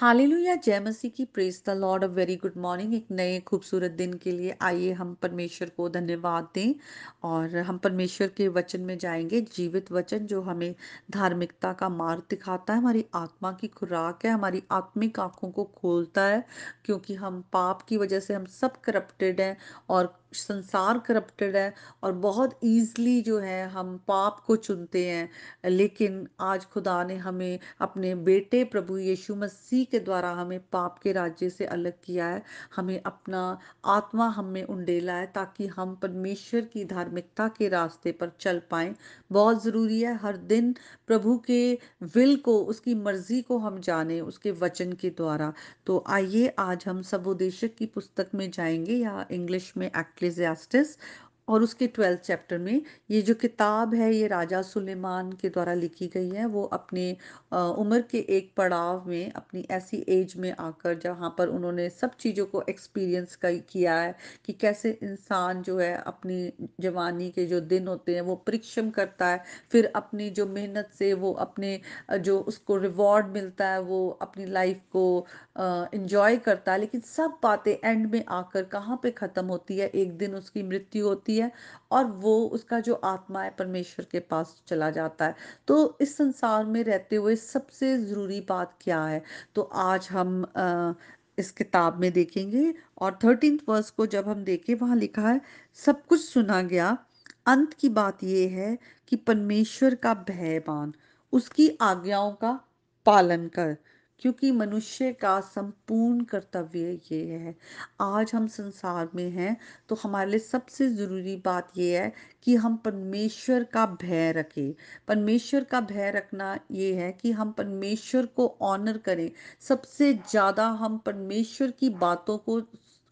Hallelujah, जय मसीह की। Praise the Lord. A very good morning. एक नए खूबसूरत दिन के लिए आइए हम परमेश्वर को धन्यवाद दें और हम परमेश्वर के वचन में जाएंगे। जीवित वचन जो हमें धार्मिकता का मार्ग दिखाता है, हमारी आत्मा की खुराक है, हमारी आत्मिक आंखों को खोलता है। क्योंकि हम पाप की वजह से हम सब करप्टेड हैं और संसार करप्टेड है और बहुत ईजली जो है हम पाप को चुनते हैं। लेकिन आज खुदा ने हमें अपने बेटे प्रभु यीशु मसीह के द्वारा हमें पाप के राज्य से अलग किया है। हमें अपना आत्मा हमें उंडेला है ताकि हम परमेश्वर की धार्मिकता के रास्ते पर चल पाएं। बहुत ज़रूरी है हर दिन प्रभु के विल को, उसकी मर्जी को हम जाने उसके वचन के द्वारा। तो आइए आज हम सबोदेशक की पुस्तक में जाएंगे, या इंग्लिश में एक्लेसियास्टिस, और उसके 12th चैप्टर में। ये जो किताब है ये राजा सुलेमान के द्वारा लिखी गई है। वो अपने उम्र के एक पड़ाव में, अपनी ऐसी एज में आकर, जहाँ पर उन्होंने सब चीज़ों को एक्सपीरियंस किया है कि कैसे इंसान जो है अपनी जवानी के जो दिन होते हैं वो परिश्रम करता है, फिर अपनी जो मेहनत से वो अपने जो उसको रिवॉर्ड मिलता है वो अपनी लाइफ को इंजॉय करता है। लेकिन सब बातें एंड में आकर कहाँ पे ख़त्म होती है? एक दिन उसकी मृत्यु होती है और वो उसका जो आत्मा है परमेश्वर के पास चला जाता है। तो इस संसार में रहते हुए सबसे ज़रूरी बात क्या है? तो आज हम इस किताब में देखेंगे। और 13th वर्स को जब हम देखें, वहाँ लिखा है, सब कुछ सुना गया। अंत की बात यह है कि परमेश्वर का भय मान, उसकी आज्ञाओं का पालन कर, क्योंकि मनुष्य का संपूर्ण कर्तव्य ये है। आज हम संसार में हैं तो हमारे लिए सबसे ज़रूरी बात यह है कि हम परमेश्वर का भय रखें। परमेश्वर का भय रखना ये है कि हम परमेश्वर को ऑनर करें। सबसे ज़्यादा हम परमेश्वर की बातों को,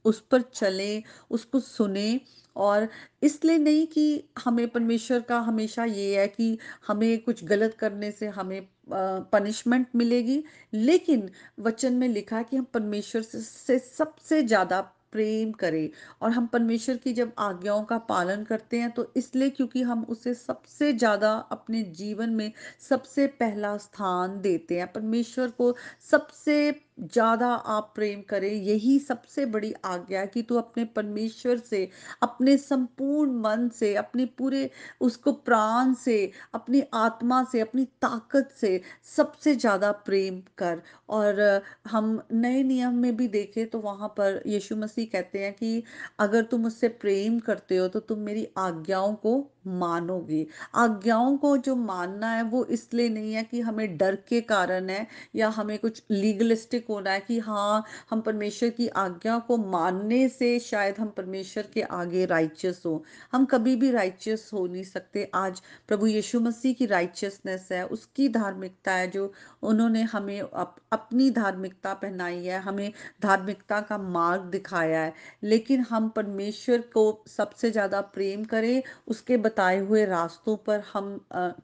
उस पर चलें, उसको सुने। और इसलिए नहीं कि हमें परमेश्वर का हमेशा ये है कि हमें कुछ गलत करने से हमें पनिशमेंट मिलेगी। लेकिन वचन में लिखा है कि हम परमेश्वर से सबसे ज़्यादा प्रेम करें। और हम परमेश्वर की जब आज्ञाओं का पालन करते हैं तो इसलिए क्योंकि हम उसे सबसे ज़्यादा अपने जीवन में सबसे पहला स्थान देते हैं। परमेश्वर को सबसे ज़्यादा आप प्रेम करें, यही सबसे बड़ी आज्ञा है कि तू अपने परमेश्वर से अपने संपूर्ण मन से, अपने पूरे उसको प्राण से, अपनी आत्मा से, अपनी ताकत से सबसे ज़्यादा प्रेम कर। और हम नए नियम में भी देखें तो वहाँ पर यीशु मसीह कहते हैं कि अगर तुम मुझसे प्रेम करते हो तो तुम मेरी आज्ञाओं को मानोगे। आज्ञाओं को जो मानना है वो इसलिए नहीं है कि हमें डर के कारण है, या हमें कुछ लीगलिस्टिक होना है कि हाँ, हम परमेश्वर की आज्ञा को मानने से शायद हम परमेश्वर के आगे राइचियस हो। हम कभी भी राइचियस हो नहीं सकते। आज प्रभु यीशु मसीह की राइचियसनेस है, उसकी धार्मिकता है जो उन्होंने हमें अपनी धार्मिकता पहनाई है, हमें धार्मिकता का मार्ग दिखाया है। लेकिन हम परमेश्वर को सबसे ज़्यादा प्रेम करें, उसके बताए हुए रास्तों पर हम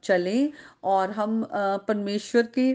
चलें, और हम परमेश्वर के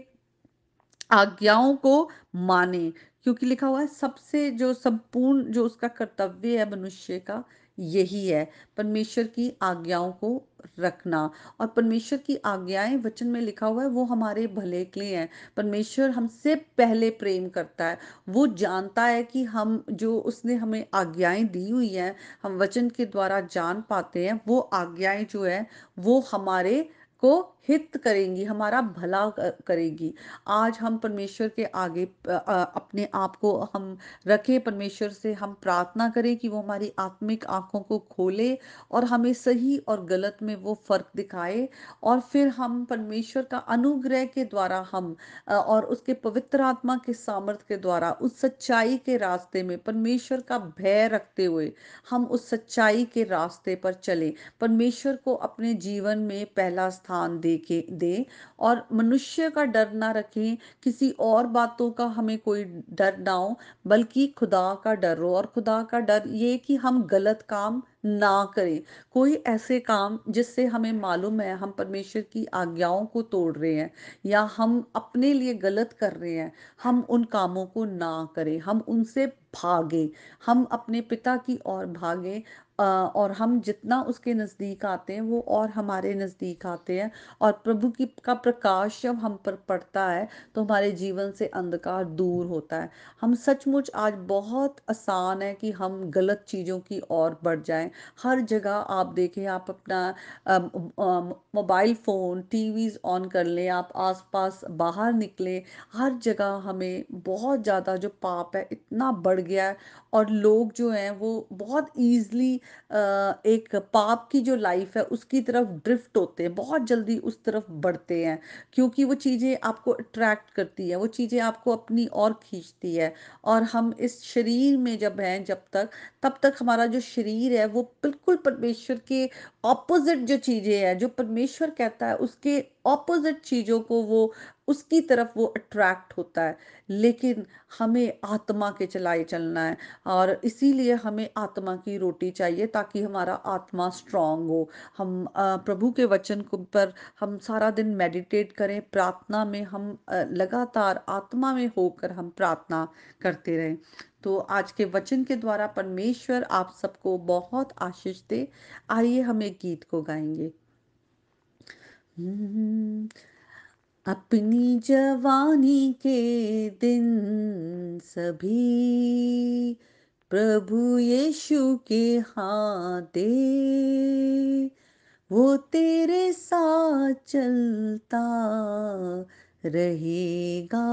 आज्ञाओं को माने। क्योंकि लिखा हुआ है सबसे जो संपूर्ण जो उसका कर्तव्य है मनुष्य का, यही है परमेश्वर की आज्ञाओं को रखना। और परमेश्वर की आज्ञाएं, वचन में लिखा हुआ है, वो हमारे भले के लिए हैं। परमेश्वर हमसे पहले प्रेम करता है। वो जानता है कि हम जो उसने हमें आज्ञाएं दी हुई हैं, हम वचन के द्वारा जान पाते हैं, वो आज्ञाएं जो है वो हमारे को हित करेंगी, हमारा भला करेगी। आज हम परमेश्वर के आगे अपने आप को हम रखें, परमेश्वर से हम प्रार्थना करें कि वो हमारी आत्मिक आंखों को खोले और हमें सही और गलत में वो फर्क दिखाए। और फिर हम परमेश्वर का अनुग्रह के द्वारा हम और उसके पवित्र आत्मा के सामर्थ्य के द्वारा उस सच्चाई के रास्ते में परमेश्वर का भय रखते हुए हम उस सच्चाई के रास्ते पर चलें। परमेश्वर को अपने जीवन में पहला स्थान दे के दे, और मनुष्य का डर ना रखें, किसी और बातों का हमें कोई डर ना हो, बल्कि खुदा का डर हो। और खुदा का डर ये कि हम गलत काम ना करें, कोई ऐसे काम जिससे हमें मालूम है हम परमेश्वर की आज्ञाओं को तोड़ रहे हैं या हम अपने लिए गलत कर रहे हैं, हम उन कामों को ना करें, हम उनसे भागे, हम अपने पिता की ओर भागे। और हम जितना उसके नज़दीक आते हैं वो और हमारे नज़दीक आते हैं, और प्रभु की का प्रकाश जब हम पर पड़ता है तो हमारे जीवन से अंधकार दूर होता है। हम सचमुच आज बहुत आसान है कि हम गलत चीज़ों की ओर बढ़ जाएं। हर जगह आप देखें, आप अपना मोबाइल फ़ोन, टीवीज़ ऑन कर लें, आप आसपास बाहर निकलें, हर जगह हमें बहुत ज़्यादा जो पाप है इतना बढ़ गया है, और लोग जो हैं वो बहुत ईज़िली एक पाप की जो लाइफ़ है उसकी तरफ ड्रिफ्ट होते हैं, बहुत जल्दी उस तरफ बढ़ते हैं, क्योंकि वो चीज़ें आपको अट्रैक्ट करती है, वो चीज़ें आपको अपनी ओर खींचती है। और हम इस शरीर में जब हैं, जब तक तब तक हमारा जो शरीर है वो बिल्कुल परमेश्वर के ऑपोज़िट जो चीज़ें हैं, जो परमेश्वर कहता है उसके ऑपोज़िट चीज़ों को वो उसकी तरफ वो अट्रैक्ट होता है। लेकिन हमें आत्मा के चलाए चलना है, और इसीलिए हमें आत्मा की रोटी चाहिए ताकि हमारा आत्मा स्ट्रांग हो। हम प्रभु के वचन को पर हम सारा दिन मेडिटेट करें, प्रार्थना में हम लगातार आत्मा में होकर हम प्रार्थना करते रहें। तो आज के वचन के द्वारा परमेश्वर आप सबको बहुत आशीष दे। आइए हम एक गीत को गाएंगे। हम्म, अपनी जवानी के दिन सभी प्रभु यीशु के हाथ दे, वो तेरे साथ चलता रहेगा,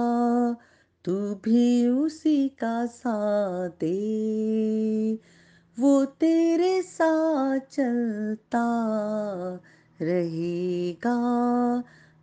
तू भी उसी का साथ दे, वो तेरे साथ चलता रहेगा,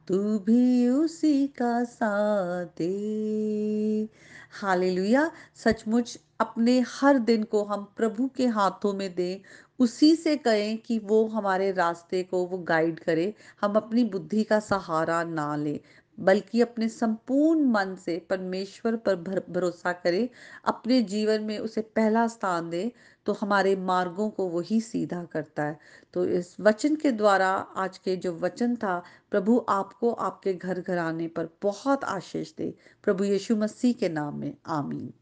तू भी उसी का साथ दे। हालेलुया। सचमुच अपने हर दिन को हम प्रभु के हाथों में दें, उसी से कहें कि वो हमारे रास्ते को वो गाइड करे। हम अपनी बुद्धि का सहारा ना लें, बल्कि अपने संपूर्ण मन से परमेश्वर पर भरोसा करें, अपने जीवन में उसे पहला स्थान दें, तो हमारे मार्गों को वही सीधा करता है। तो इस वचन के द्वारा आज के जो वचन था, प्रभु आपको आपके घर घराने पर बहुत आशीष दे। प्रभु यीशु मसीह के नाम में आमीन।